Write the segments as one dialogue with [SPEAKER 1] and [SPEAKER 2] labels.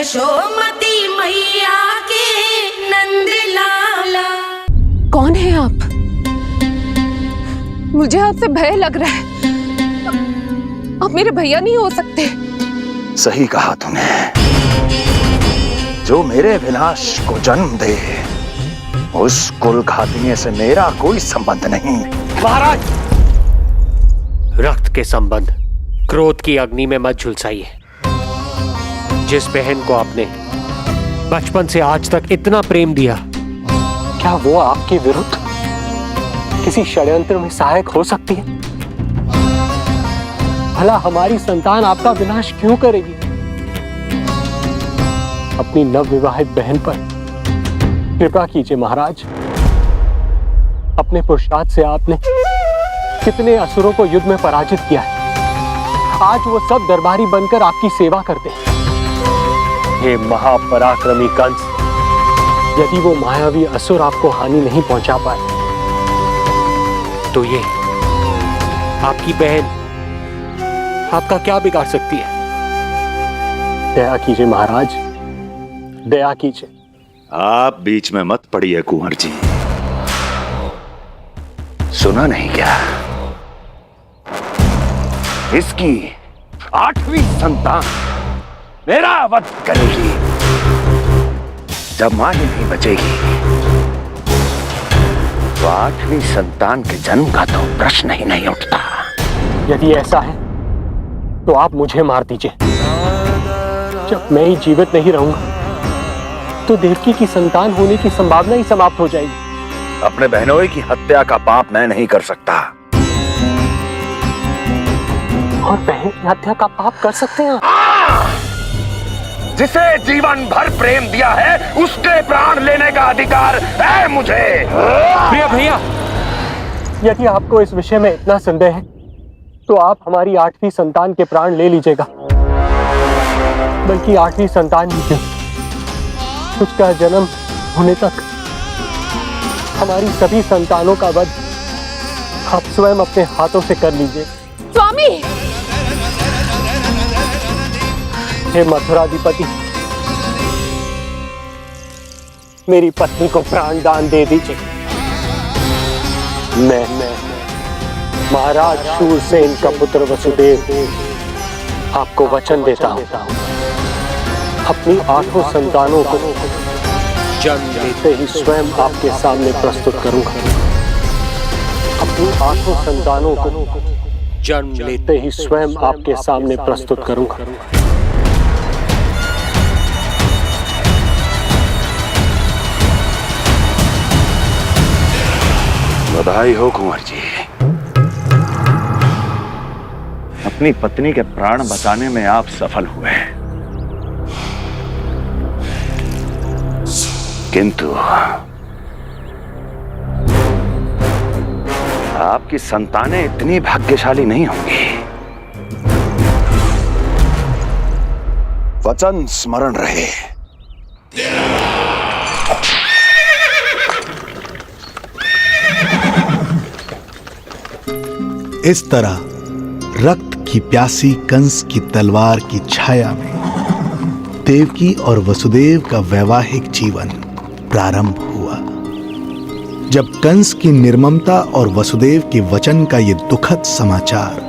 [SPEAKER 1] यशोमती मैया के नंद लाला।
[SPEAKER 2] कौन है आप? मुझे आपसे भय लग रहा है। आप मेरे भैया नहीं हो सकते।
[SPEAKER 3] सही कहा तूने। जो मेरे विनाश को जन्म दे उस कुल घातिनी से मेरा कोई संबंध नहीं।
[SPEAKER 4] महाराज, रक्त के संबंध क्रोध की अग्नि में मत झुलसाइए। जिस बहन को आपने बचपन से आज तक इतना प्रेम दिया, क्या वो आपके विरुद्ध किसी षड्यंत्र में सहायक हो सकती है? भला हमारी संतान आपका विनाश क्यों करेगी? अपनी नवविवाहित बहन पर कृपा कीजिए महाराज। अपने पुरुषार्थ से आपने कितने असुरों को युद्ध में पराजित किया है। आज वो सब दरबारी बनकर आपकी सेवा करते हैं। हे महापराक्रमी कंस, यदि वो मायावी असुर आपको हानि नहीं पहुंचा पाए तो ये आपकी बहन आपका क्या बिगाड़ सकती है? दया कीजिए महाराज, दया कीजिए।
[SPEAKER 3] आप बीच में मत पड़िए कुंवर जी। सुना नहीं क्या? इसकी 8वीं संतान मेरा वध करेगी। जब मां ही नहीं बचेगी तो 8वीं संतान के जन्म का तो प्रश्न ही नहीं उठता।
[SPEAKER 4] यदि ऐसा है तो आप मुझे मार दीजिए। जब मैं ही जीवित नहीं रहूंगा तो देवकी की संतान होने की संभावना ही समाप्त हो जाएगी।
[SPEAKER 3] अपने बहनोई की हत्या का पाप मैं नहीं कर सकता।
[SPEAKER 4] और बहन की हत्या का पाप कर सकते हैं?
[SPEAKER 3] जिसे जीवन भर प्रेम दिया है उसके प्राण लेने का अधिकार है मुझे।
[SPEAKER 4] प्रिय भैया, यदि आपको इस विषय में इतना संदेह है तो आप हमारी 8वीं संतान के प्राण ले लीजिएगा। बल्कि 8वीं संतान ही क्यों, उसका जन्म होने तक हमारी सभी संतानों का वध आप स्वयं अपने हाथों से कर लीजिए।
[SPEAKER 2] स्वामी!
[SPEAKER 4] हे मथुराधिपति, मेरी पत्नी को प्राण दान दे दीजिए। मैं महाराज शूरसेन का पुत्र वसुदेव आपको वचन देता हूं, अपनी 8 संतानों को जन्म लेते ही स्वयं आपके सामने प्रस्तुत करूंगा। अपनी 8 संतानों को जन्म लेते ही स्वयं आपके सामने प्रस्तुत करूंगा।
[SPEAKER 3] बधाई हो कुंवर जी। अपनी पत्नी के प्राण बचाने में आप सफल हुए, किंतु आपकी संतानें इतनी भाग्यशाली नहीं होंगी। वचन स्मरण रहे।
[SPEAKER 5] इस तरह रक्त की प्यासी कंस की तलवार की छाया में देवकी और वसुदेव का वैवाहिक जीवन प्रारंभ हुआ। जब कंस की निर्ममता और वसुदेव के वचन का ये दुखद समाचार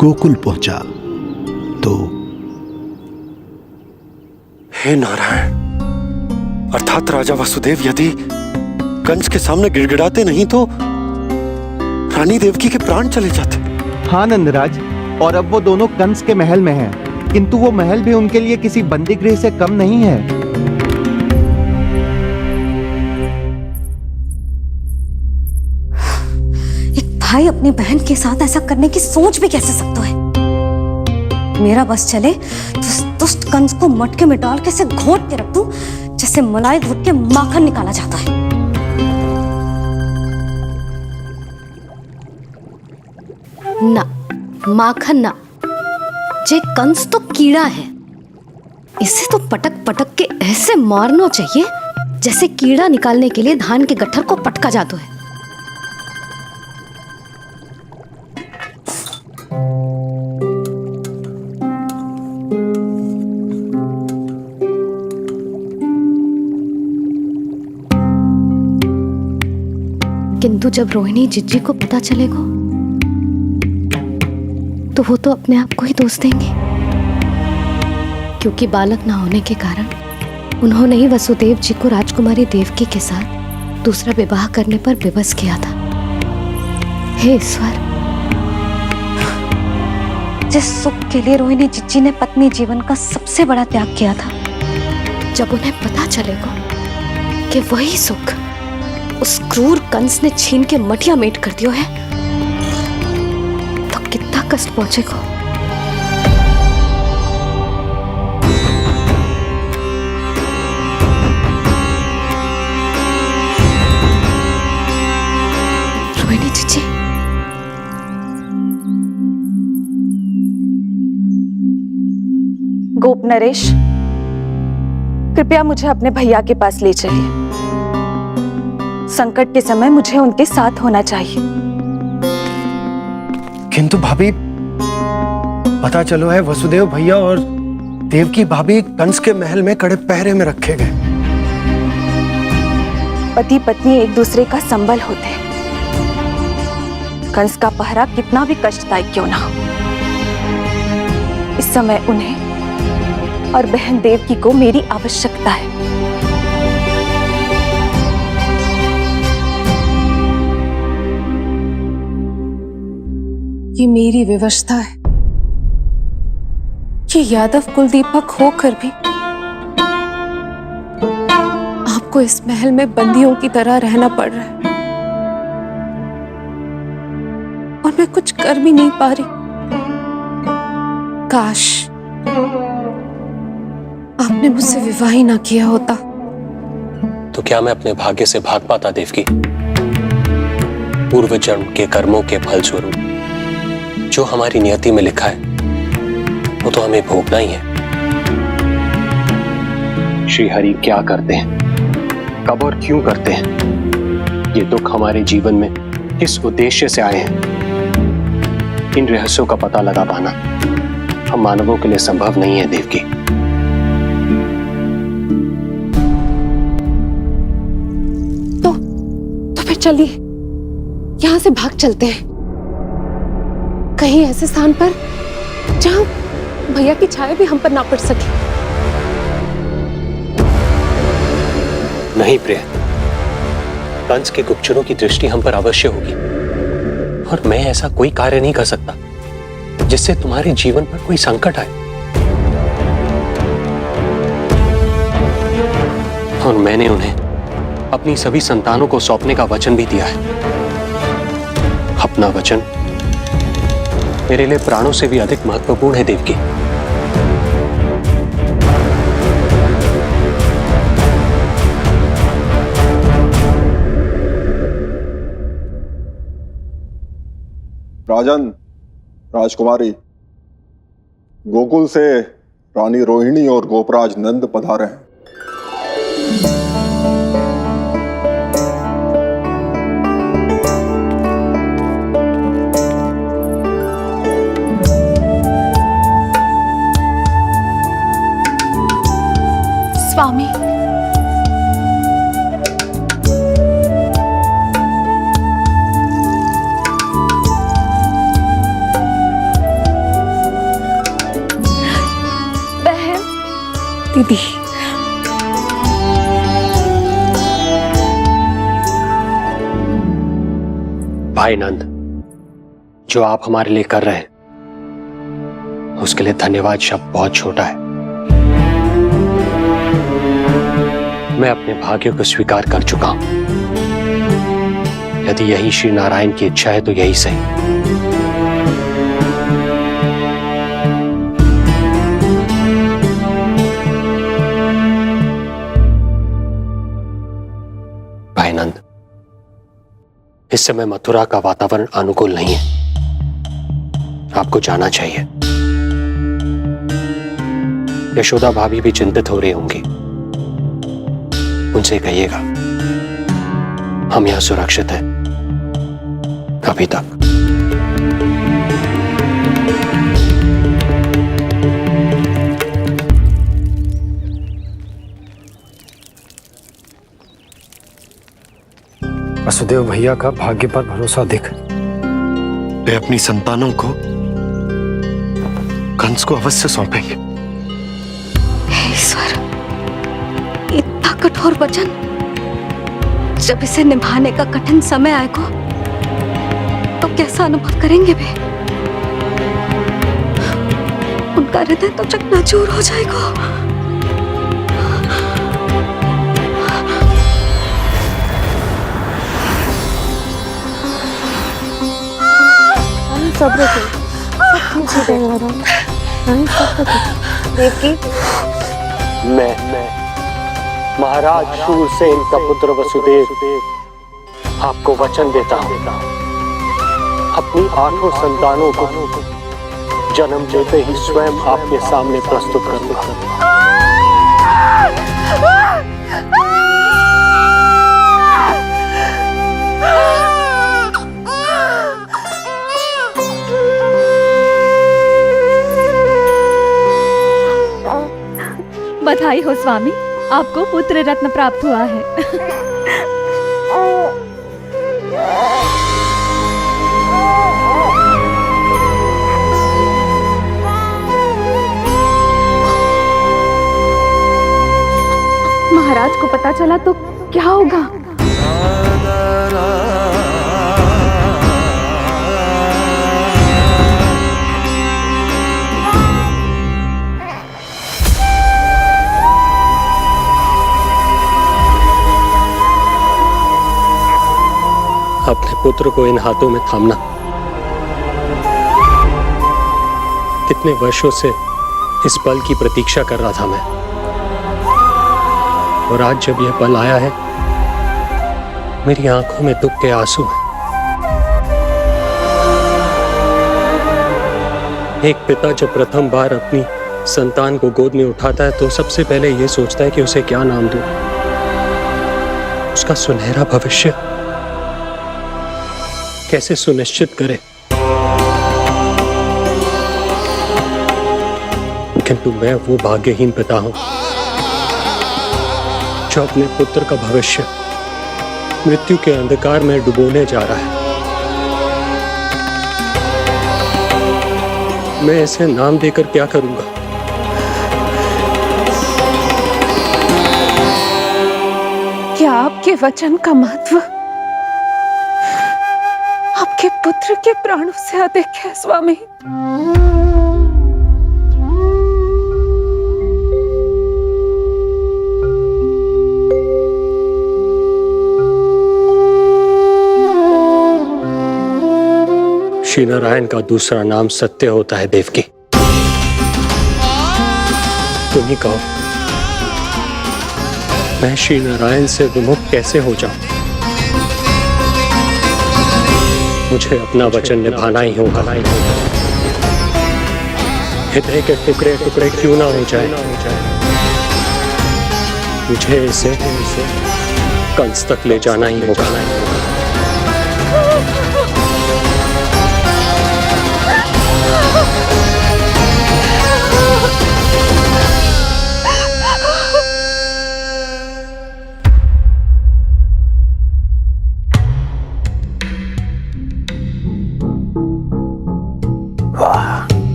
[SPEAKER 5] गोकुल पहुंचा तो
[SPEAKER 6] हे नारायण, अर्थात राजा वसुदेव यदि कंस के सामने गिड़गिड़ाते नहीं तो रानी देवकी के प्राण चले जाते।
[SPEAKER 7] हाँ नंदराज, और अब वो दोनों कंस के महल में हैं, किंतु वो महल भी उनके लिए किसी बंदी गृह से कम नहीं है।
[SPEAKER 8] एक भाई अपनी बहन के साथ ऐसा करने की सोच भी कैसे सकता है? मेरा बस चले तो उस दुष्ट कंस को मटके में डाल के ऐसे घोंट के रख दूं जैसे मलाई घोट के माखन निकाला जाता है। ना, माखन ना, जे कंस तो कीड़ा है। इसे तो पटक पटक के ऐसे मारना चाहिए जैसे कीड़ा निकालने के लिए धान के गट्ठर को पटका जाता है। किंतु जब रोहिणी जिज्जी को पता चलेगा तो वो तो अपने आप को ही दोष देंगे, क्योंकि बालक ना होने के कारण उन्होंने ही वसुदेव जी को राजकुमारी देवकी के साथ दूसरा विवाह करने पर विवश किया था। हे ईश्वर, जिस सुख के लिए रोहिणी जिज्जी ने पत्नी जीवन का सबसे बड़ा त्याग किया था, जब उन्हें पता चलेगा कि वही सुख उस क्रूर कंस ने छीन के मटिया मेट कर दिया है, तो कितना कष्ट पहुंचेगा। रोहिणी जीजी,
[SPEAKER 2] गोप नरेश, कृपया मुझे अपने भैया के पास ले चलिए। संकट के समय मुझे उनके साथ होना चाहिए।
[SPEAKER 6] किंतु भाभी, पता चलो है वसुदेव भैया और देवकी भाभी कंस के महल में कड़े पहरे में रखे गए।
[SPEAKER 2] पति पत्नी एक दूसरे का संबल होते हैं। कंस का पहरा कितना भी कष्टदायक क्यों ना हो, इस समय उन्हें और बहन देवकी को मेरी आवश्यकता है। ये मेरी विवशता है। ये यादव कुलदीपक होकर भी आपको इस महल में बंदियों की तरह रहना पड़ रहा है, और मैं कुछ कर भी नहीं पा रही। काश आपने मुझसे विवाह ही ना किया होता।
[SPEAKER 4] तो क्या मैं अपने भाग्य से भाग पाता देवकी? पूर्व जन्म के कर्मों के फलस्वरूप जो हमारी नियति में लिखा है वो तो हमें भोगना ही है। श्री हरि क्या करते हैं, कब और क्यों करते हैं, ये दुख हमारे जीवन में किस उद्देश्य से आए हैं, इन रहस्यों का पता लगा पाना हम मानवों के लिए संभव नहीं है देवकी।
[SPEAKER 2] तो फिर चलिए यहां से भाग चलते हैं, कहीं ऐसे स्थान पर जहां भैया की छाया भी हम पर ना पड़ सके।
[SPEAKER 4] नहीं प्रिय, कंस के गुप्तचरों की दृष्टि हम पर अवश्य होगी, और मैं ऐसा कोई कार्य नहीं कर सकता जिससे तुम्हारे जीवन पर कोई संकट आए। और मैंने उन्हें अपनी सभी संतानों को सौंपने का वचन भी दिया है। अपना वचन मेरे लिए प्राणों से भी अधिक महत्वपूर्ण है देवकी।
[SPEAKER 9] राजन, राजकुमारी, गोकुल से रानी रोहिणी और गोपराज नंद पधारे हैं।
[SPEAKER 2] स्वामी, बहन, दीदी,
[SPEAKER 4] भाई नंद, जो आप हमारे लिए कर रहे हैं उसके लिए धन्यवाद शब्द बहुत छोटा है। मैं अपने भाग्य को स्वीकार कर चुका हूं। यदि यही श्री नारायण की इच्छा है तो यही सही। भाई नंद, इस समय मथुरा का वातावरण अनुकूल नहीं है, आपको जाना चाहिए। यशोदा भाभी भी चिंतित हो रही होंगी, उनसे कहिएगा हम यहां सुरक्षित हैं अभी तक।
[SPEAKER 10] वसुदेव भैया का भाग्य पर भरोसा दिख।
[SPEAKER 6] वे अपनी संतानों को कंस को अवश्य सौंपेंगे।
[SPEAKER 8] हे ईश्वर, इतना कठोर वचन, जब इसे निभाने का कठिन समय आएगा तो कैसा अनुभव करेंगे वे? उनका हृदय तो चकनाचूर हो जाएगा।
[SPEAKER 2] सब्र से सब ठीक हो जाएगा। देवकी,
[SPEAKER 4] मैं महाराज शूरसेन का पुत्र वसुदेव आपको वचन देता हूं, अपनी 8 संतानों को जन्म देते ही स्वयं आपके सामने प्रस्तुत कर दूंगा।
[SPEAKER 11] बधाई हो स्वामी, आपको पुत्र रत्न प्राप्त हुआ है। महाराज को पता चला तो क्या होगा?
[SPEAKER 4] अपने पुत्र को इन हाथों में थामना। कितने वर्षों से इस पल की प्रतीक्षा कर रहा था मैं, और आज जब यह पल आया है, मेरी आंखों में दुख के आंसू हैं। एक पिता जब प्रथम बार अपनी संतान को गोद में उठाता है तो सबसे पहले यह सोचता है कि उसे क्या नाम दूं, उसका सुनहरा भविष्य कैसे सुनिश्चित करे। किंतु मैं वो भाग्यहीन पिता हूं जो अपने पुत्र का भविष्य मृत्यु के अंधकार में डुबोने जा रहा है। मैं इसे नाम देकर क्या करूंगा?
[SPEAKER 2] क्या आपके वचन का महत्व आपके पुत्र के प्राणों से अधिक है स्वामी?
[SPEAKER 4] श्री नारायण का दूसरा नाम सत्य होता है देवकी। तुम ही कहो, मैं श्री नारायण से विमुख कैसे हो जाऊं? मुझे अपना वचन निभाना ही होगा। हृदय के टुकड़े टुकड़े क्यों ना हो जाए, मुझे इसे कंस तक ले जाना ही होगा।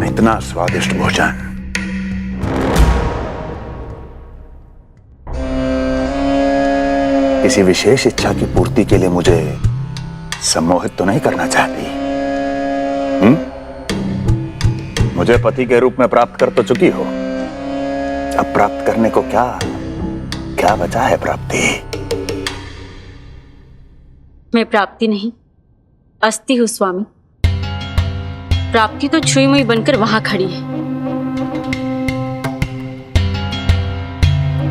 [SPEAKER 3] इतना स्वादिष्ट भोजन किसी विशेष इच्छा की पूर्ति के लिए मुझे सम्मोहित तो नहीं करना चाहती? मुझे पति के रूप में प्राप्त कर तो चुकी हो, अब प्राप्त करने को क्या क्या बचा है? प्राप्ति
[SPEAKER 12] मैं प्राप्ति नहीं, अस्थि हूं स्वामी। प्राप्ति तो छुई मुई बनकर वहां खड़ी है।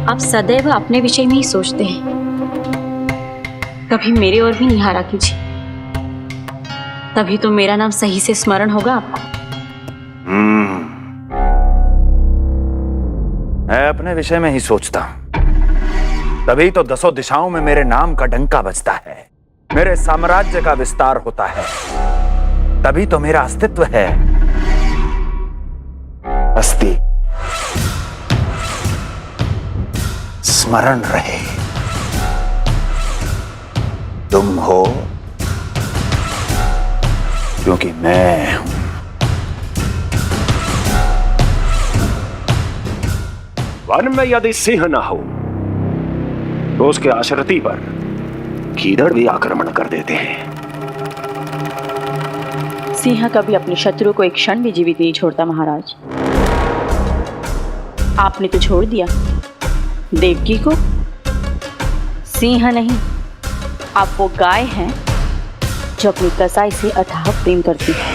[SPEAKER 12] आप सदैव अपने विषय में ही सोचते हैं, कभी मेरे ओर भी निहारा कीजिए, तभी तो मेरा नाम सही से स्मरण होगा आपको।
[SPEAKER 3] मैं अपने विषय में ही सोचता हूं, तभी तो 10 दिशाओं में मेरे नाम का डंका बजता है, मेरे साम्राज्य का विस्तार होता है, तभी तो मेरा अस्तित्व है। अस्थि स्मरण रहे, तुम हो क्योंकि मैं हूं। वन में यदि सिंह ना हो तो उसके आश्रिति पर गीदड़ भी आक्रमण कर देते हैं।
[SPEAKER 12] सिंह कभी अपने शत्रु को एक क्षण भी जीवित नहीं छोड़ता महाराज। आपने तो छोड़ दिया देवकी को। सिंह नहीं, आप वो गाय हैं जो अपनी कसाई से अथाह प्रेम करती है।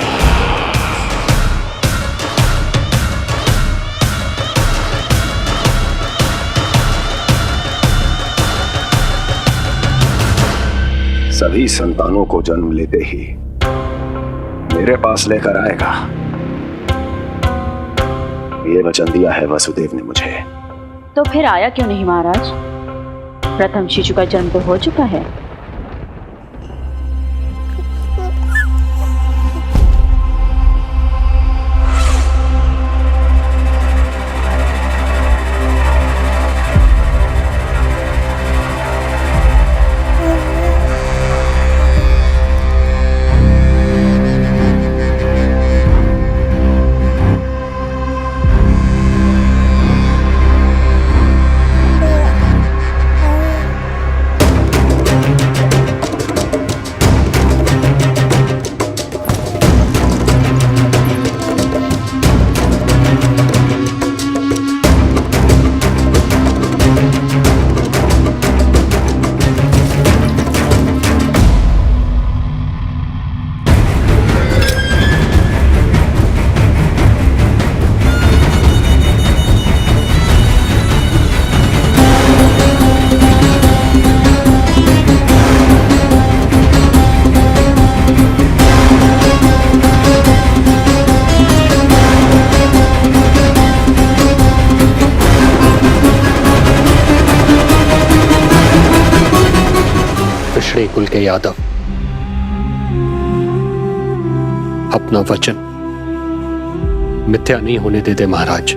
[SPEAKER 3] सभी संतानों को जन्म लेते ही मेरे पास लेकर आएगा, ये वचन दिया है वसुदेव ने मुझे।
[SPEAKER 12] तो फिर आया क्यों नहीं महाराज? प्रथम शिशु का जन्म तो हो चुका है।
[SPEAKER 4] पिछड़े कुल के यादव अपना वचन मिथ्या नहीं होने देते महाराज।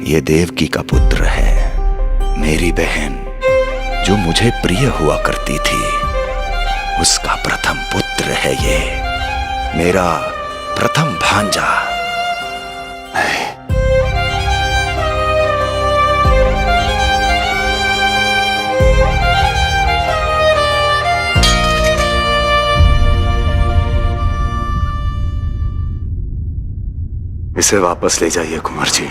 [SPEAKER 3] ये देवकी का पुत्र है, मेरी बहन जो मुझे प्रिय हुआ करती थी, उसका प्रथम पुत्र है ये, मेरा प्रथम भांजा। इसे वापस ले जाइए कुंवर जी।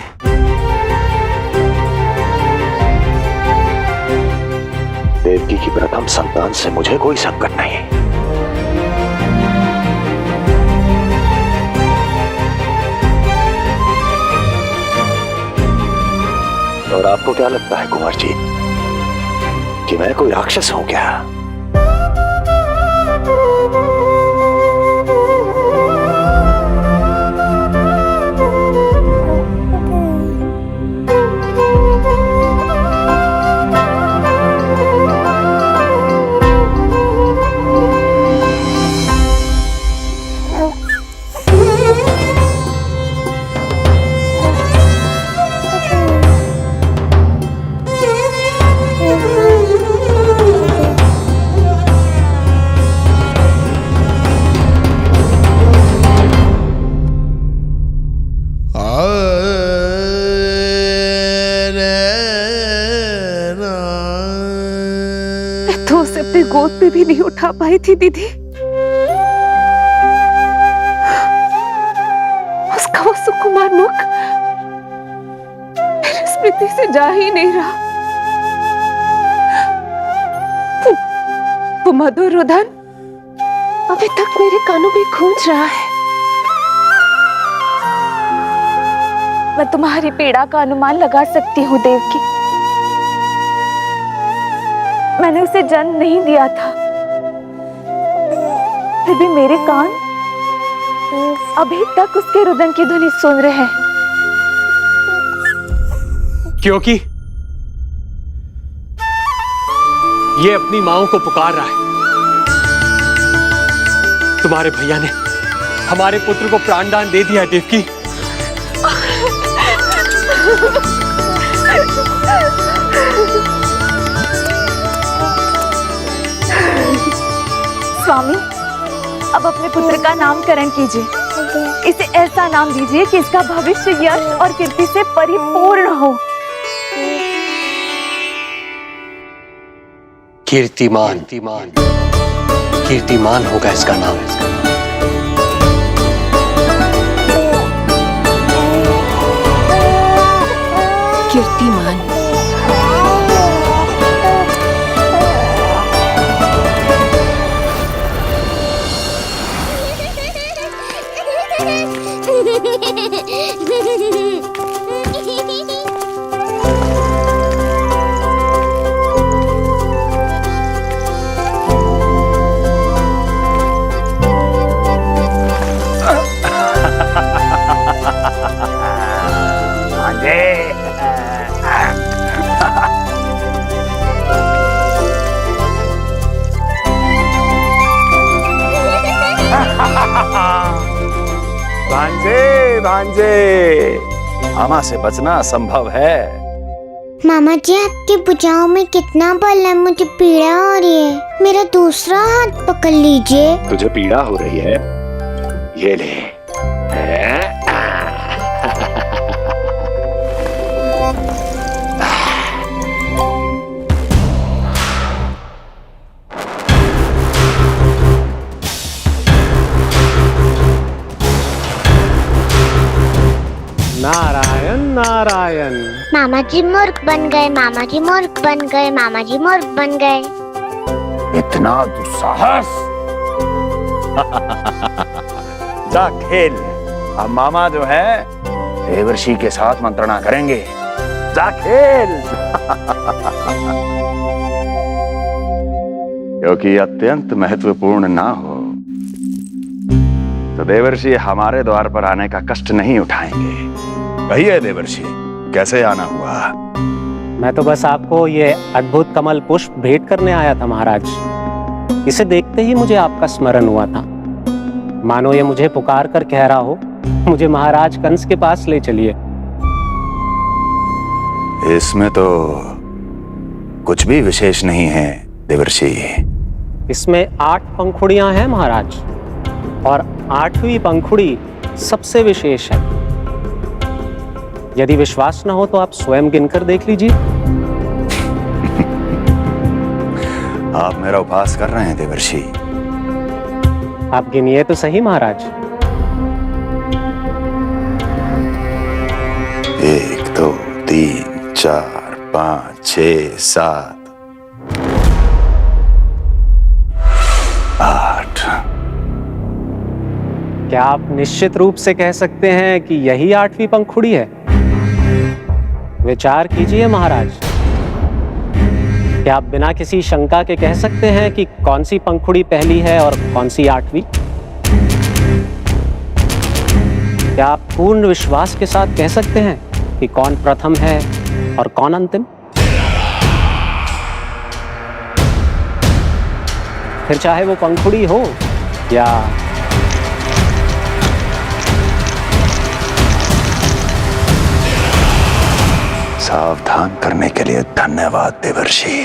[SPEAKER 3] देवकी की प्रथम संतान से मुझे कोई संकट नहीं। और आपको क्या लगता है कुंवर जी कि मैं कोई राक्षस हूं क्या?
[SPEAKER 2] तो उसे अपनी गोद पे भी नहीं उठा पाई थी दीदी। उसका वो सुकुमार मुख मेरी स्मृति से जा ही नहीं रहा। वो मधुर रुदन अभी तक मेरे कानों में गूंज रहा है।
[SPEAKER 11] मैं तुम्हारी पीड़ा का अनुमान लगा सकती हूँ देवकी। मैंने उसे जन्म नहीं दिया था, फिर भी मेरे कान अभी तक उसके रुदन की ध्वनि सुन रहे हैं।
[SPEAKER 4] क्योंकि ये अपनी माओ को पुकार रहा है। तुम्हारे भैया ने हमारे पुत्र को प्राणदान दे दिया देवकी।
[SPEAKER 11] स्वामी, अब अपने पुत्र का नामकरण कीजिए। इसे ऐसा नाम दीजिए कि इसका भविष्य यश और कीर्ति से परिपूर्ण हो।
[SPEAKER 6] कीर्तिमान कीर्तिमान होगा इसका नाम।
[SPEAKER 2] कीर्तिमान।
[SPEAKER 3] भांजे भांजे, मामा से बचना असंभव है।
[SPEAKER 13] मामा जी, आपकी भुजाओं में कितना बल है, मुझे पीड़ा हो रही है। मेरा दूसरा हाथ पकड़ लीजिए।
[SPEAKER 3] तुझे पीड़ा हो रही है? ये ले।
[SPEAKER 4] नारायण नारायण।
[SPEAKER 13] मामा जी मूर्ख बन गए, मामा जी मूर्ख बन गए, मामा जी मूर्ख बन गए।
[SPEAKER 3] इतना दुस्साहस! जा खेल। अब मामा जो है देवर्षि के साथ मंत्रणा करेंगे। जा खेल। क्योंकि अत्यंत महत्वपूर्ण ना हो तो देवर्षि हमारे द्वार पर आने का कष्ट नहीं उठाएंगे। कहिए देवर्षि, कैसे आना हुआ?
[SPEAKER 10] मैं तो बस आपको ये अद्भुत कमल पुष्प भेंट करने आया था महाराज। इसे देखते ही मुझे आपका स्मरण हुआ था। मानो ये मुझे पुकार कर कह रहा हो, मुझे महाराज कंस के पास ले चलिए।
[SPEAKER 3] इसमें तो कुछ भी विशेष नहीं है देवर्षि।
[SPEAKER 10] इसमें 8 पंखुड़ियां हैं महाराज, और 8वीं पंखुड़ी सबसे विशेष है। यदि विश्वास न हो तो आप स्वयं गिनकर देख लीजिए।
[SPEAKER 3] आप मेरा उपहास कर रहे हैं देवर्षि।
[SPEAKER 10] आप गिनिए तो सही महाराज।
[SPEAKER 3] 1 2 3 4 5 6 7 8।
[SPEAKER 10] क्या आप निश्चित रूप से कह सकते हैं कि यही 8वीं पंखुड़ी है? विचार कीजिए महाराज। क्या आप बिना किसी शंका के कह सकते हैं कि कौन सी पंखुड़ी पहली है और कौन सी 8वीं? क्या आप पूर्ण विश्वास के साथ कह सकते हैं कि कौन प्रथम है और कौन अंतिम? फिर चाहे वो पंखुड़ी हो या
[SPEAKER 3] सावधान करने के लिए धन्यवाद देवर्षि।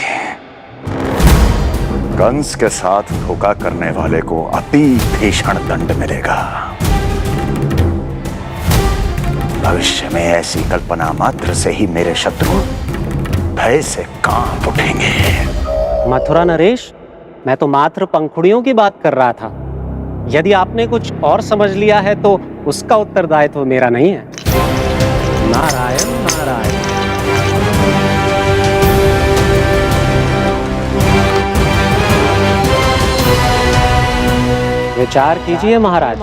[SPEAKER 3] कंस के साथ धोखा करने वाले को अति भीषण दंड मिलेगा। भविष्य में ऐसी कल्पना मात्र से ही मेरे शत्रु भय से कांप उठेंगे।
[SPEAKER 10] मथुरा नरेश, मैं तो मात्र पंखुड़ियों की बात कर रहा था। यदि आपने कुछ और समझ लिया है तो उसका उत्तरदायित्व मेरा नहीं है। नारायण नारायण। विचार कीजिए महाराज।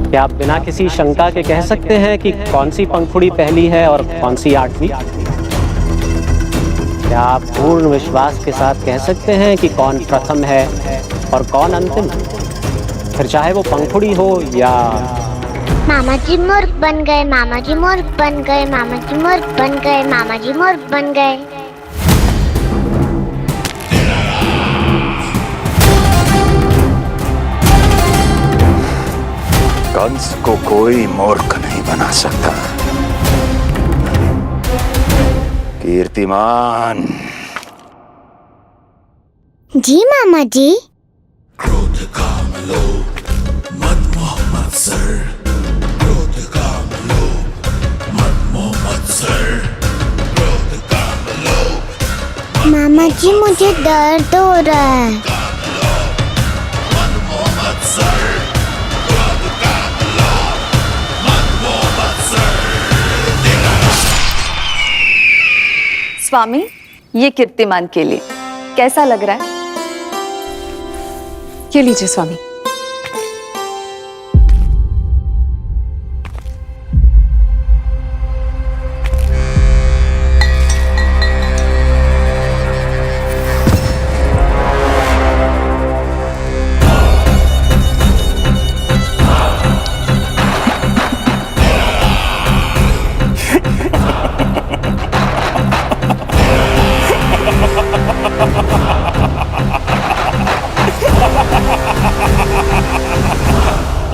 [SPEAKER 10] क्या आप बिना किसी शंका के कह सकते हैं कि कौन सी पंखुड़ी पहली है और कौन सी आठवीं? क्या आप पूर्ण विश्वास के साथ कह सकते हैं कि कौन प्रथम है और कौन अंतिम? फिर चाहे वो पंखुड़ी हो या...
[SPEAKER 13] मामा जी मूर्ख बन गए, मामा जी मूर्ख बन गए, मामा जी मूर्ख बन गए, मामा जी मूर्ख बन गए।
[SPEAKER 3] कंस को कोई मूर्ख नहीं बना सकता। कीर्तिमान।
[SPEAKER 13] जी मामा जी।
[SPEAKER 14] क्रोध काम लोभ मद मोह मत्सर, क्रोध काम लोभ मद मोह मत्सर, क्रोध काम लोभ।
[SPEAKER 13] मामा जी मुझे दर्द हो रहा है।
[SPEAKER 14] मद मोह मत्सर, क्रोध काम लोभ मद मोह मत्सर।
[SPEAKER 11] स्वामी, ये कीर्तिमान के लिए कैसा लग रहा है?
[SPEAKER 2] ये लीजिए स्वामी।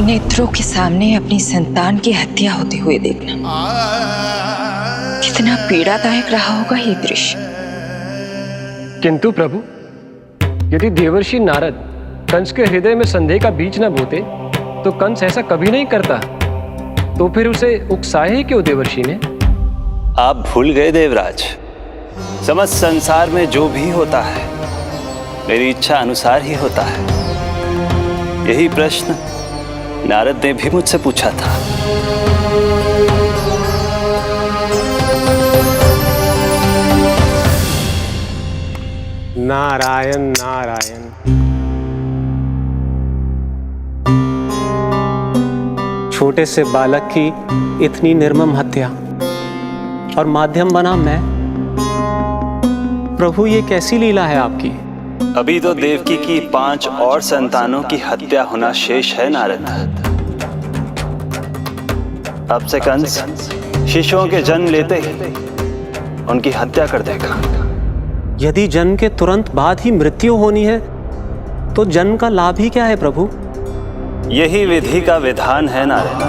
[SPEAKER 15] नेत्रों के सामने अपनी संतान की हत्या होते हुए देखना कितना पीड़ादायक रहा होगा ये दृश्य।
[SPEAKER 4] किंतु प्रभु, यदि देवर्षि नारद कंस के हृदय में संदेह का बीज न बोते तो कंस ऐसा कभी नहीं करता। तो फिर उसे उकसाए ही क्यों देवर्षि ने?
[SPEAKER 3] आप भूल गए देवराज, समस्त संसार में जो भी होता है मेरी इच्छा अनुसार ही होता है। यही प्रश्न नारद ने भी मुझसे पूछा था।
[SPEAKER 10] नारायण नारायण। छोटे से बालक की इतनी निर्मम हत्या और माध्यम बना मैं। प्रभु, ये कैसी लीला है आपकी?
[SPEAKER 3] अभी तो देवकी की 5 और संतानों की हत्या होना शेष है नारद। अब से कंस शिशुओं के जन्म लेते ही उनकी हत्या कर देगा।
[SPEAKER 10] यदि जन्म के तुरंत बाद ही मृत्यु होनी है तो जन्म का लाभ ही क्या है प्रभु?
[SPEAKER 3] यही विधि का विधान है नारद।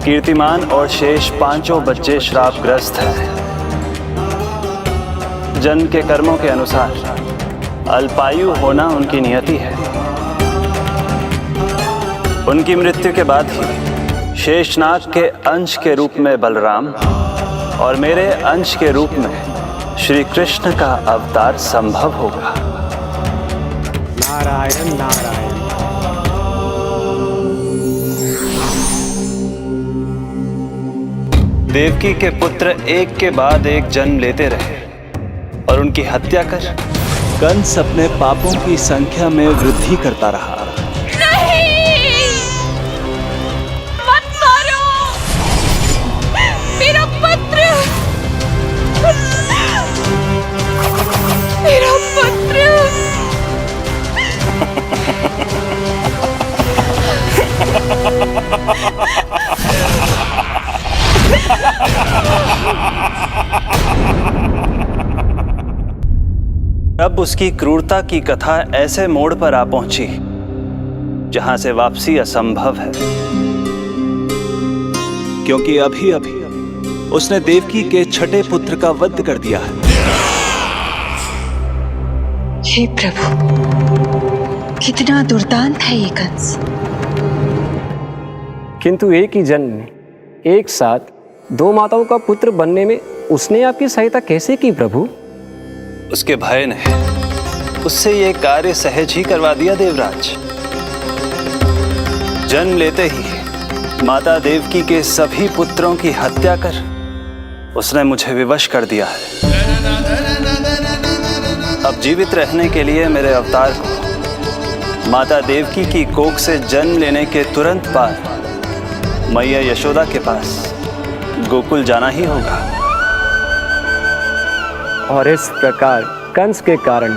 [SPEAKER 3] कीर्तिमान और शेष 5 बच्चे श्रापग्रस्त हैं। जन्म के कर्मों के अनुसार अल्पायु होना उनकी नियति है। उनकी मृत्यु के बाद ही शेषनाग के अंश के रूप में बलराम और मेरे अंश के रूप में श्री कृष्ण का अवतार संभव होगा।
[SPEAKER 10] नारायण नारायण।
[SPEAKER 3] देवकी के पुत्र एक के बाद एक जन्म लेते रहे और उनकी हत्या कर कंस अपने पापों की संख्या में वृद्धि करता रहा।
[SPEAKER 1] नहीं, मत मारो मेरा पुत्र, मेरा पुत्र।
[SPEAKER 3] अब उसकी क्रूरता की कथा ऐसे मोड़ पर आ पहुंची जहां से वापसी असंभव है, क्योंकि अभी अभी उसने देवकी के छठे पुत्र का वध कर दिया है।
[SPEAKER 15] हे प्रभु, कितना दुर्दांत है ये कंस।
[SPEAKER 4] किंतु एक ही जन्म में एक साथ 2 माताओं का पुत्र बनने में उसने आपकी सहायता कैसे की प्रभु?
[SPEAKER 3] उसके भय ने उससे ये कार्य सहज ही करवा दिया देवराज। जन्म लेते ही माता देवकी के सभी पुत्रों की हत्या कर उसने मुझे विवश कर दिया है। अब जीवित रहने के लिए मेरे अवतार को
[SPEAKER 16] माता देवकी की कोख से जन्म लेने के तुरंत बाद मैया यशोदा के पास गोकुल जाना ही होगा।
[SPEAKER 10] और इस प्रकार कंस के कारण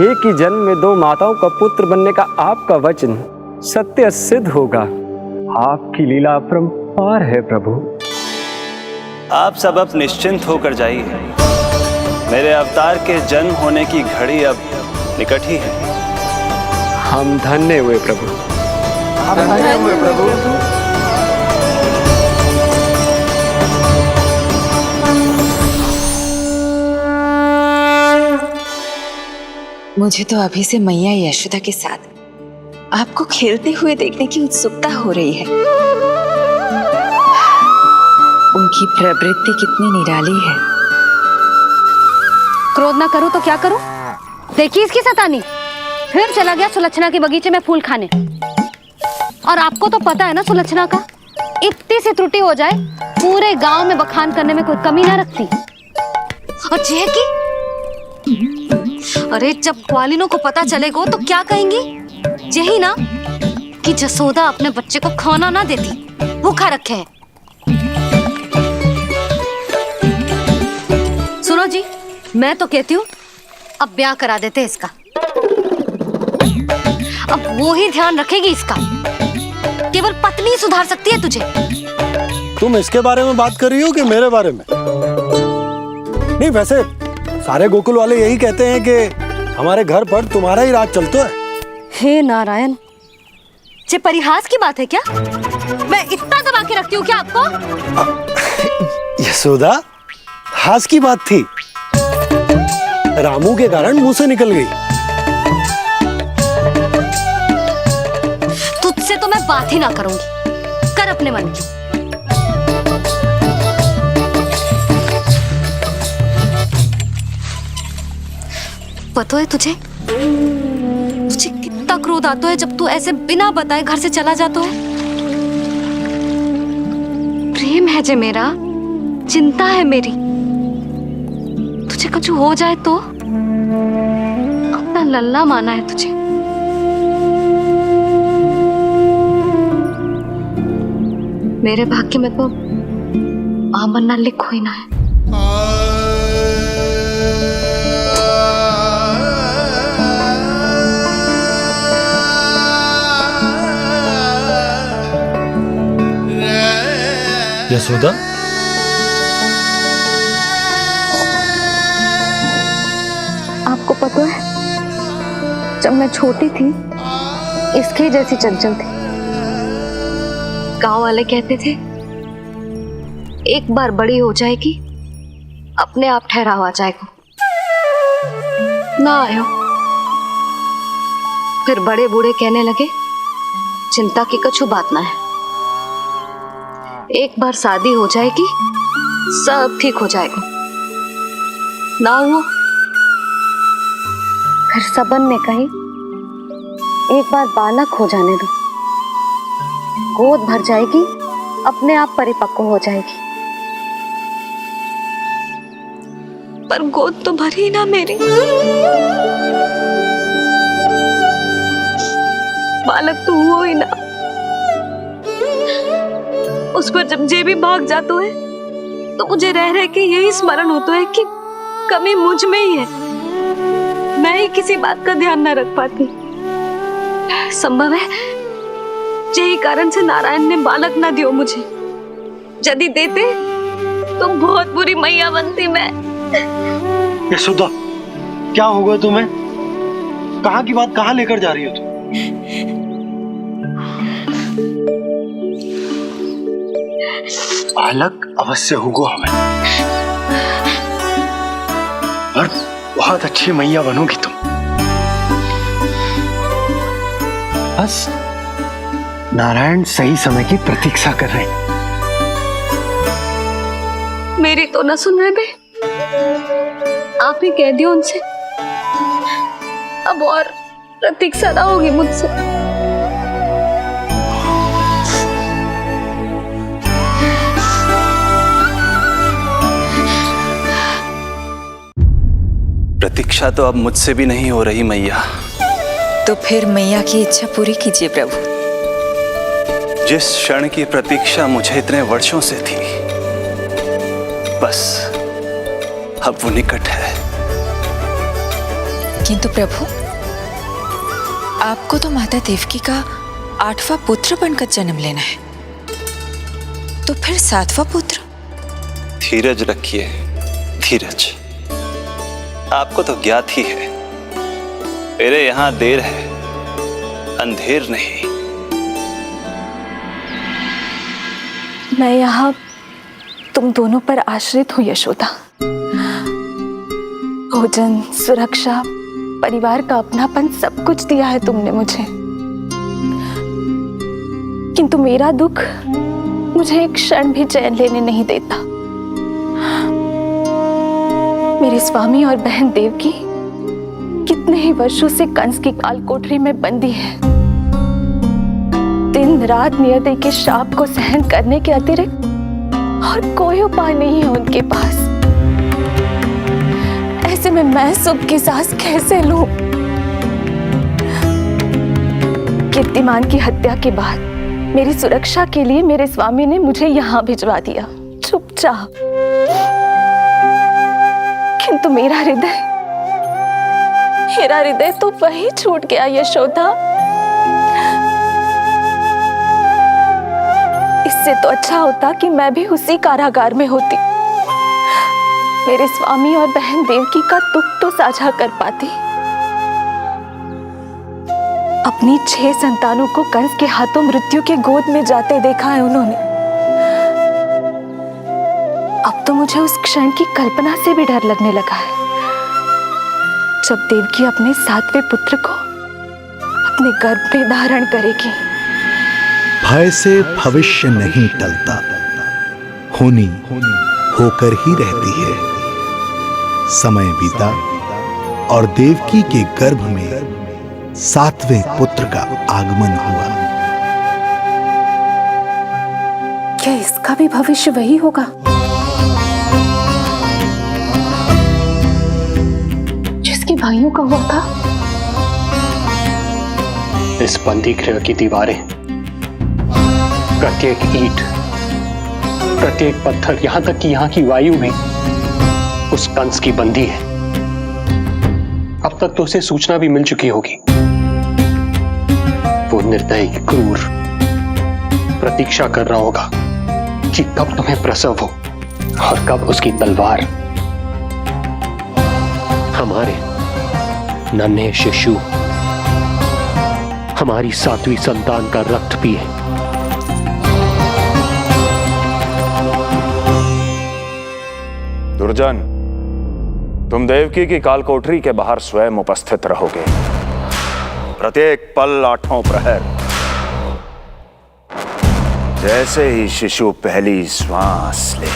[SPEAKER 10] एक ही जन्म में दो माताओं का पुत्र बनने का आपका वचन सत्य सिद्ध होगा। आपकी लीला अपरंपार है प्रभु।
[SPEAKER 16] आप सब अब निश्चिंत होकर जाइए। मेरे अवतार के जन्म होने की घड़ी अब निकट ही है।
[SPEAKER 10] हम धन्य हुए प्रभु।
[SPEAKER 14] हम धन्य हुए प्रभु।
[SPEAKER 15] मुझे तो अभी से मैया यशोदा के साथ आपको खेलते हुए देखने की उत्सुकता हो रही है। उनकी प्रवृत्ति कितनी निराली है।
[SPEAKER 8] क्रोध ना करो तो क्या करूं? देखिए इसकी सतानी, फिर चला गया सुलक्षणा के बगीचे में फूल खाने। और आपको तो पता है ना सुलक्षणा का, इतनी सी त्रुटि हो जाए पूरे गांव में बखान करने में कोई कमी ना रखती। और जे की अरे जब ग्वालिनों को पता चलेगा तो क्या कहेंगी? यही ना कि जसोदा अपने बच्चे को खाना ना देती, भूखा रखे है। सुनो जी, मैं तो कहती हूँ अब ब्याह करा देते इसका। अब वो ही ध्यान रखेगी इसका। केवल पत्नी सुधार सकती है तुझे।
[SPEAKER 6] तुम इसके बारे में बात कर रही हो कि मेरे बारे में? नहीं, वैसे सारे गोकुल वाले यही कहते हैं कि हमारे घर पर तुम्हारा ही राज चलता है।
[SPEAKER 8] हे नारायण, ये परिहास की बात है क्या? मैं इतना दबा के रखती हूँ क्या आपको?
[SPEAKER 6] यशोदा, हास की बात थी। रामू के कारण मुंह से निकल गई।
[SPEAKER 8] तुझसे तो मैं बात ही ना करूंगी। कर अपने मन की। पता है तुझे कितना क्रोध आता है जब तू ऐसे बिना बताए घर से चला जाता है। प्रेम है जे मेरा, चिंता है मेरी। तुझे कुछ हो जाए तो अपना लल्ला माना है तुझे। मेरे भाग्य में तो मां बनना लिखो ही ना है।
[SPEAKER 6] यशोदा,
[SPEAKER 8] आपको पता है, जब मैं छोटी थी इसके जैसी चंचल थी। गांव वाले कहते थे एक बार बड़ी हो जाएगी अपने आप ठहराव आ जाएगा। ना आयो। फिर बड़े बूढ़े कहने लगे चिंता की कछु बात ना है, एक बार शादी हो जाएगी सब ठीक हो जाएगा। ना हुआ। फिर सबन ने कही एक बार बालक हो जाने दो, गोद भर जाएगी अपने आप परिपक्व हो जाएगी। पर गोद तो भरी ना मेरी। बालक तो हुआ ही ना। उस पर जब जे भी भाग जाता है तो मुझे रह रह के यही स्मरण होता है कि कमी मुझ में ही है। मैं ही किसी बात का ध्यान न रख पाती। संभव है यही कारण से नारायण ने बालक ना दियो मुझे। यदि देते तो बहुत बुरी मैया बनती मैं।
[SPEAKER 6] यशोदा, क्या होगा तुम्हें? कहाँ की बात कहाँ लेकर जा रही हो तुम? बालक अवश्य होगा हमें, और बहुत अच्छी मैया बनोगी तुम। बस नारायण सही समय की प्रतीक्षा कर रहे हैं।
[SPEAKER 8] मेरी तो ना सुन रहे बे। आप ही कह दियो उनसे, अब और प्रतीक्षा ना होगी मुझसे।
[SPEAKER 16] प्रतीक्षा तो अब मुझसे भी नहीं हो रही मैया।
[SPEAKER 15] तो फिर मैया की इच्छा पूरी कीजिए प्रभु।
[SPEAKER 16] जिस क्षण की प्रतीक्षा मुझे इतने वर्षों से थी, बस अब वो निकट है।
[SPEAKER 15] किंतु प्रभु, आपको तो माता देवकी का 8वां पुत्र बनकर जन्म लेना है, तो फिर 7वां पुत्र?
[SPEAKER 16] धीरज रखिए, धीरज। आपको तो ज्ञात ही है, मेरे यहां देर है, अंधेर नहीं।
[SPEAKER 11] मैं यहाँ तुम दोनों पर आश्रित हूँ यशोदा। भोजन, सुरक्षा, परिवार का अपनापन सब कुछ दिया है तुमने मुझे, किंतु मेरा दुख मुझे एक क्षण भी चैन लेने नहीं देता। मेरे स्वामी और बहन देवकी कितने ही वर्षों से कंस की काल कोठरी में बंदी है। दिन रात नियति के शाप को सहन करने के अतिरिक्त और कोई उपाय नहीं है उनके पास। ऐसे में मैं सुख की सांस कैसे लूं? कीर्तिमान की हत्या के बाद मेरी सुरक्षा के लिए मेरे स्वामी ने मुझे यहाँ भिजवा दिया, चुपचाप। किंतु मेरा हृदय तो वही छूट गया यशोदा। इससे तो अच्छा होता कि मैं भी उसी कारागार में होती, मेरे स्वामी और बहन देवकी का दुख तो साझा कर पाती। अपनी 6 संतानों को कंस के हाथों मृत्यु के गोद में जाते देखा है उन्होंने। अब तो मुझे उस क्षण की कल्पना से भी डर लगने लगा है, जब देवकी अपने 7वें पुत्र को अपने गर्भ में धारण करेगी।
[SPEAKER 5] भय से भविष्य नहीं टलता, होनी होकर ही रहती है। समय बीता और देवकी के गर्भ में 7वें पुत्र का आगमन हुआ।
[SPEAKER 2] क्या इसका भी भविष्य वही होगा जिसके भाइयों का हुआ था?
[SPEAKER 4] इस बंदी गृह की दीवारें, प्रत्येक ईंट, प्रत्येक पत्थर, यहां तक कि यहां की वायु भी उस कंस की बंदी है। अब तक तो उसे सूचना भी मिल चुकी होगी। वो निर्दयी, क्रूर प्रतीक्षा कर रहा होगा कि कब तुम्हें प्रसव हो और कब उसकी तलवार हमारे नन्हे शिशु, हमारी 7वीं संतान का रक्त पिए।
[SPEAKER 3] दुर्जन, तुम देवकी की कालकोठरी के बाहर स्वयं उपस्थित रहोगे, प्रत्येक पल 8वां प्रहर। जैसे ही शिशु पहली श्वास ले,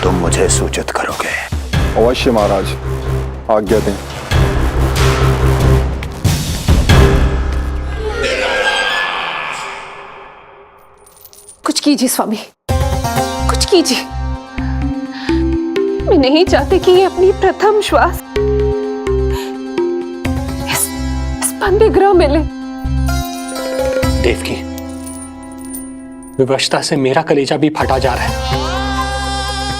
[SPEAKER 3] तुम मुझे सूचित करोगे।
[SPEAKER 9] अवश्य महाराज, आज्ञा दें।
[SPEAKER 2] कुछ कीजिए स्वामी, कुछ कीजिए। मैं नहीं चाहती कि ये अपनी प्रथम श्वास इस बंदी गृह में ले।
[SPEAKER 4] देवकी, विवशता से मेरा कलेजा भी फटा जा रहा है,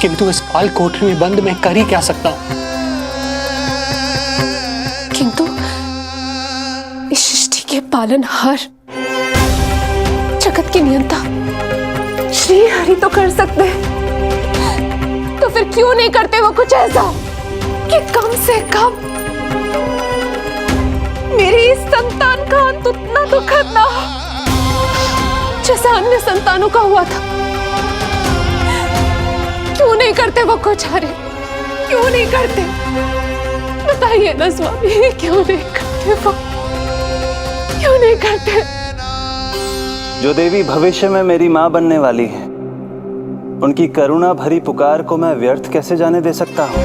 [SPEAKER 4] किंतु इस काल कोठरी में बंद मैं कर ही क्या सकता हूं?
[SPEAKER 2] किंतु इस सृष्टि के पालनहार, जगत के नियंता श्री हरि तो कर सकते हैं, तो फिर क्यों नहीं करते वो कुछ ऐसा कि कम से कम मेरी इस संतान का अंत उतना दुखद ना हो जैसा अन्य संतानों का हुआ था। क्यों नहीं करते वो कुछ? अरे क्यों नहीं करते? बताइए ना स्वामी, क्यों नहीं करते वो? क्यों नहीं करते?
[SPEAKER 16] जो देवी भविष्य में मेरी मां बनने वाली है, उनकी करुणा भरी पुकार को मैं व्यर्थ कैसे जाने दे सकता हूं?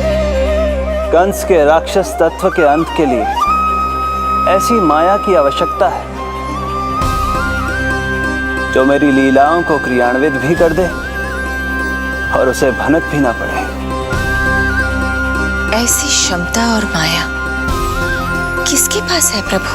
[SPEAKER 16] कंस के राक्षस तत्व के अंत के लिए ऐसी माया की आवश्यकता है जो मेरी लीलाओं को क्रियान्वित भी कर दे और उसे भनक भी ना पड़े।
[SPEAKER 15] ऐसी क्षमता और माया किसके पास है प्रभु?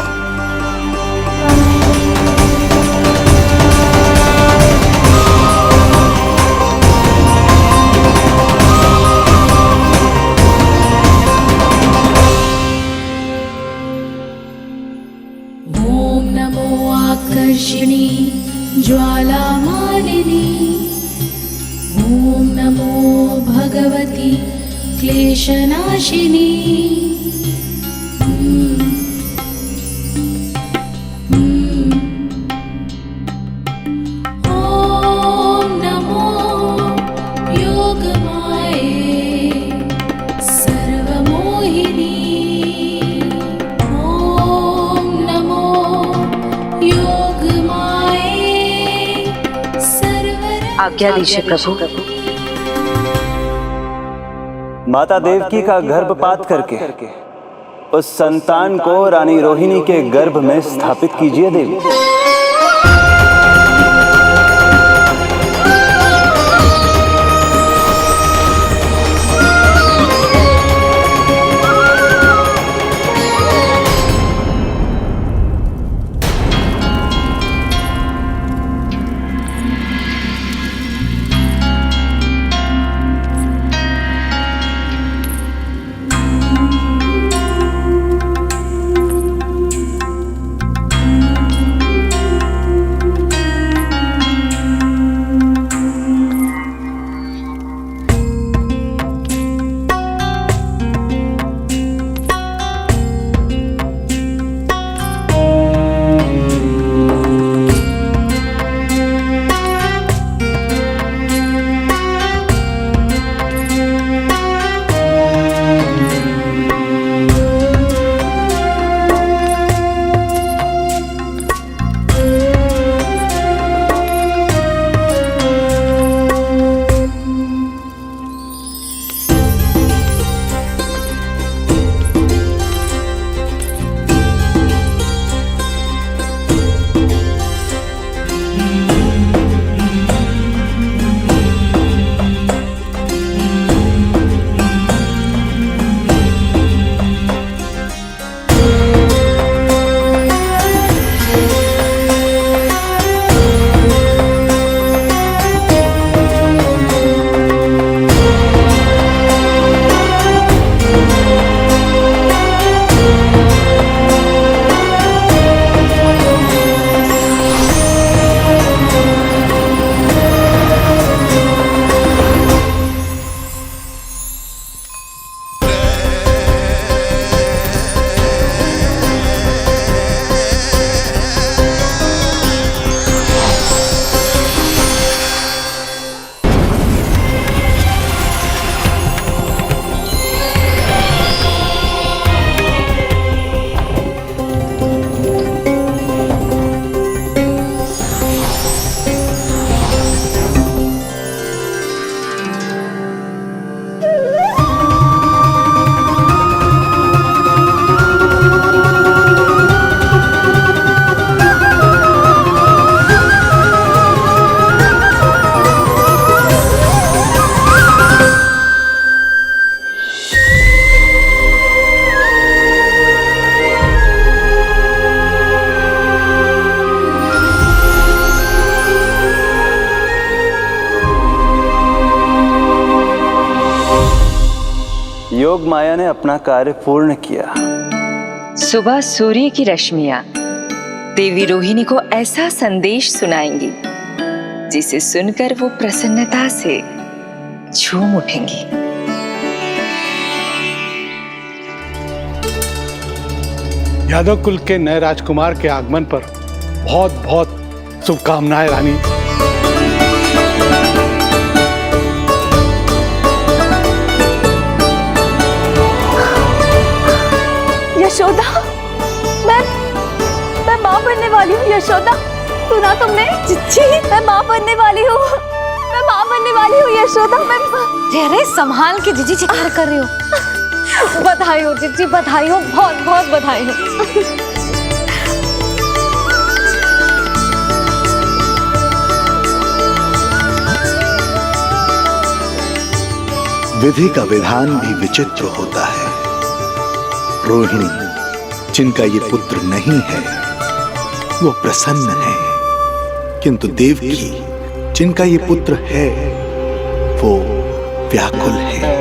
[SPEAKER 1] ओम नमो आकर्षिणी ज्वाला मालिनी, ओम नमो भगवती क्लेशनाशिनी। ओम नमो योगमाये सर्वमोहिनी। ओम नमो योगमाये
[SPEAKER 12] आज्ञा दीजिए प्रभु।
[SPEAKER 16] माता देवकी का गर्भपात करके उस संतान को रानी रोहिणी के गर्भ में स्थापित कीजिए देवी। योग माया ने अपना कार्य पूर्ण किया।
[SPEAKER 15] सुबह सूर्य की रश्मियां देवी रोहिणी को ऐसा संदेश सुनाएंगी जिसे सुनकर वो प्रसन्नता से झूम उठेंगी।
[SPEAKER 5] यादव कुल के नए राजकुमार के आगमन पर बहुत बहुत शुभकामनाएं रानी।
[SPEAKER 11] यशोदा, मैं माँ बनने वाली हूँ। यशोदा, सुना तुमने? चिच्ची, मैं माँ बनने वाली हूँ। मैं माँ बनने वाली हूँ यशोदा। मैं
[SPEAKER 8] अरे संभाल के जीजी चिकार कर रही हो।
[SPEAKER 11] बधाई हो चिच्ची, बधाई हो, बहुत बहुत बधाई हो।
[SPEAKER 5] विधि का विधान भी विचित्र होता है। रोहिणी जिनका ये पुत्र नहीं है वो प्रसन्न है, किंतु देवकी जिनका ये पुत्र है वो व्याकुल है।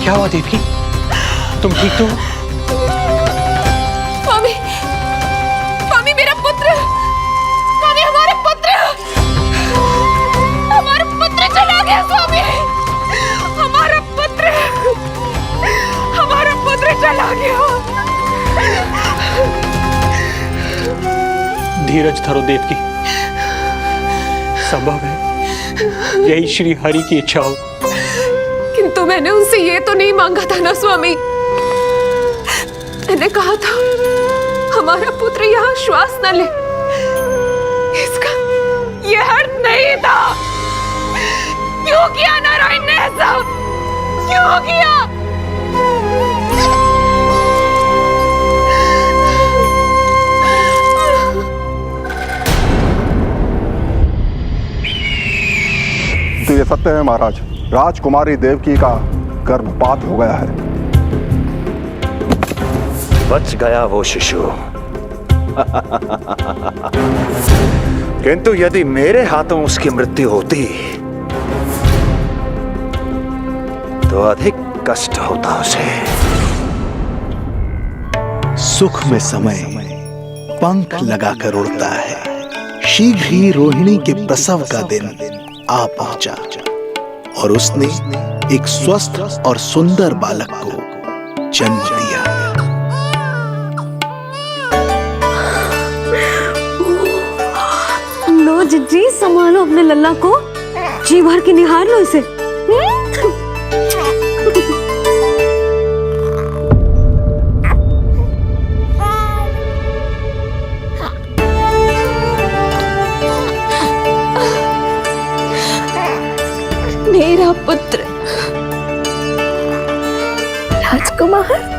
[SPEAKER 4] क्या हुआ देवकी? तुम ठीक तो हो?
[SPEAKER 2] स्वामी, स्वामी मेरा पुत्र, स्वामी हमारा पुत्र चला गया। स्वामी हमारा पुत्र चला गया।
[SPEAKER 4] धीरज धरो देवकी, संभव है यही श्री हरि की इच्छा हो।
[SPEAKER 2] किंतु मैंने उनसे ये तो नहीं मांगा था ना स्वामी। मैंने कहा था हमारा पुत्र यहाँ श्वास न ले, इसका ये अर्थ नहीं था। क्यों किया नारायण ने ऐसा? क्यों किया?
[SPEAKER 9] तो ये सत्य है महाराज, राजकुमारी देवकी का गर्भपात हो गया है।
[SPEAKER 3] बच गया वो शिशु। किंतु यदि मेरे हाथों उसकी मृत्यु होती तो अधिक कष्ट होता उसे।
[SPEAKER 5] सुख में समय पंख लगाकर उड़ता है। शीघ्र ही रोहिणी के प्रसव का दिन आ पहुंचा और उसने एक स्वस्थ और सुंदर बालक को जन्म दिया।
[SPEAKER 8] लो जिज्जी, संभालो अपने लल्ला को, जी भर के निहार लो इसे।
[SPEAKER 11] मेरा पुत्र राजकुमार।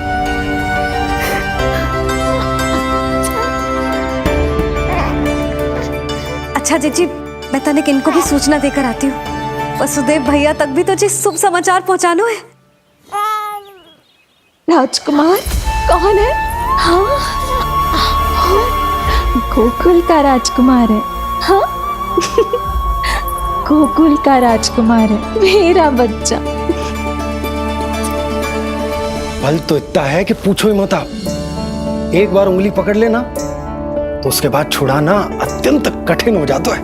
[SPEAKER 8] अच्छा जीजी, मैं तनिक इनको भी सूचना देकर आती हूँ। वसुदेव भैया तक भी तो जी शुभ समाचार पहुंचानो है।
[SPEAKER 11] राजकुमार कौन है? हाँ, गोकुल का राजकुमार है। हाँ गोकुल का राजकुमार है मेरा बच्चा।
[SPEAKER 6] बल तो इतना है कि पूछो ही मत। एक बार उंगली पकड़ लेना तो उसके बाद छुड़ाना अत्यंत कठिन हो जाता है।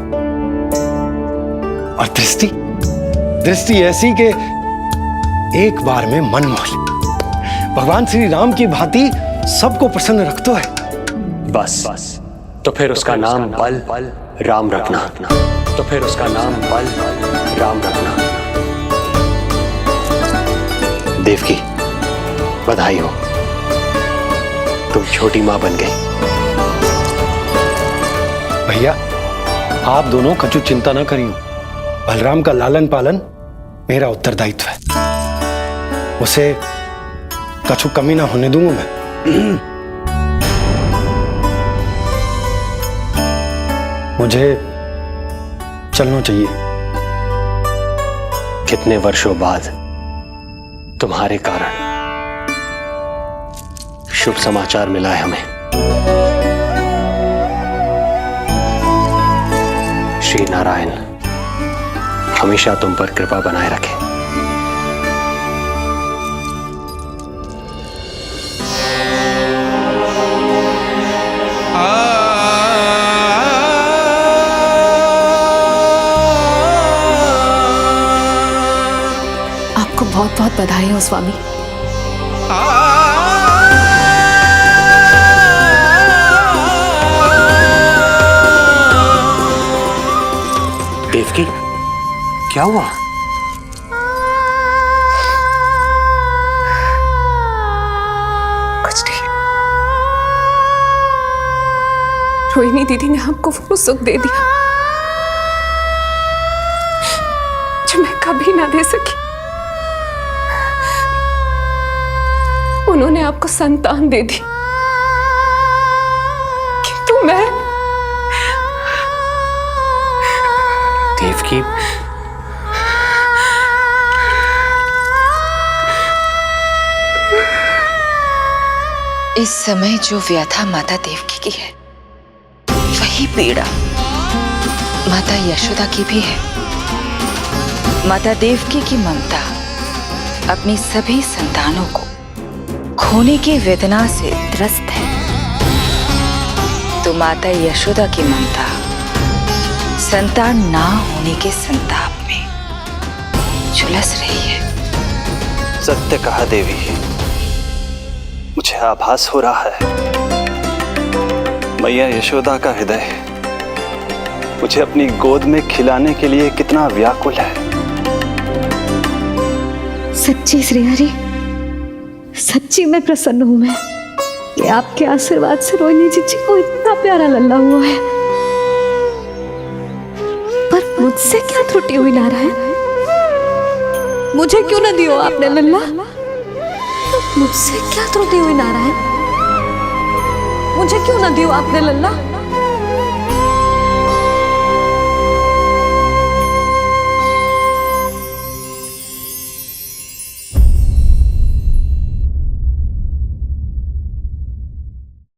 [SPEAKER 6] और दृष्टि ऐसी कि एक बार में मन मोह। भगवान श्री राम की भांति सबको प्रसन्न रखता है।
[SPEAKER 4] बस तो फिर उसका नाम बल राम रखना। तो फिर उसका नाम बल राम रखना। देवकी, बधाई हो, तुम छोटी मां बन गई।
[SPEAKER 6] भैया, आप दोनों कछु चिंता न करियो। बलराम का लालन पालन मेरा उत्तरदायित्व है। उसे कछु कमी ना होने दूंगा मैं। मुझे चलना चाहिए।
[SPEAKER 4] कितने वर्षों बाद तुम्हारे कारण शुभ समाचार मिला है हमें। श्री नारायण हमेशा तुम पर कृपा बनाए रखे।
[SPEAKER 2] आपको बहुत बहुत बधाई हो स्वामी।
[SPEAKER 4] देवकी, क्या हुआ?
[SPEAKER 2] कुछ नहीं। रोहिणी दीदी ने हमको वो सुख दे दिया जो मैं कभी ना दे सकी। उन्होंने आपको संतान दे दी, किंतु मैं
[SPEAKER 10] देवकी,
[SPEAKER 15] इस समय जो व्यथा माता देवकी की है, वही पीड़ा माता यशोदा की भी है। माता देवकी की ममता अपनी सभी संतानों को खोने की वेदना से त्रस्त है, तो माता यशोदा की ममता संतान ना होने के संताप में झुलस रही है।
[SPEAKER 16] सत्य कहा देवी, मुझे आभास हो रहा है मैया यशोदा का हृदय मुझे अपनी गोद में खिलाने के लिए कितना व्याकुल है।
[SPEAKER 8] सच्ची श्रीहरि, सच्ची में प्रसन्न हूं मैं कि आपके आशीर्वाद से रोहिणी जी को इतना प्यारा लल्ला हुआ है। पर मुझसे क्या त्रुटि हुई नारायण? मुझे क्यों न दियो आपने लल्ला? मुझसे क्या त्रुटि हुई नारायण? मुझे क्यों न दियो आपने लल्ला?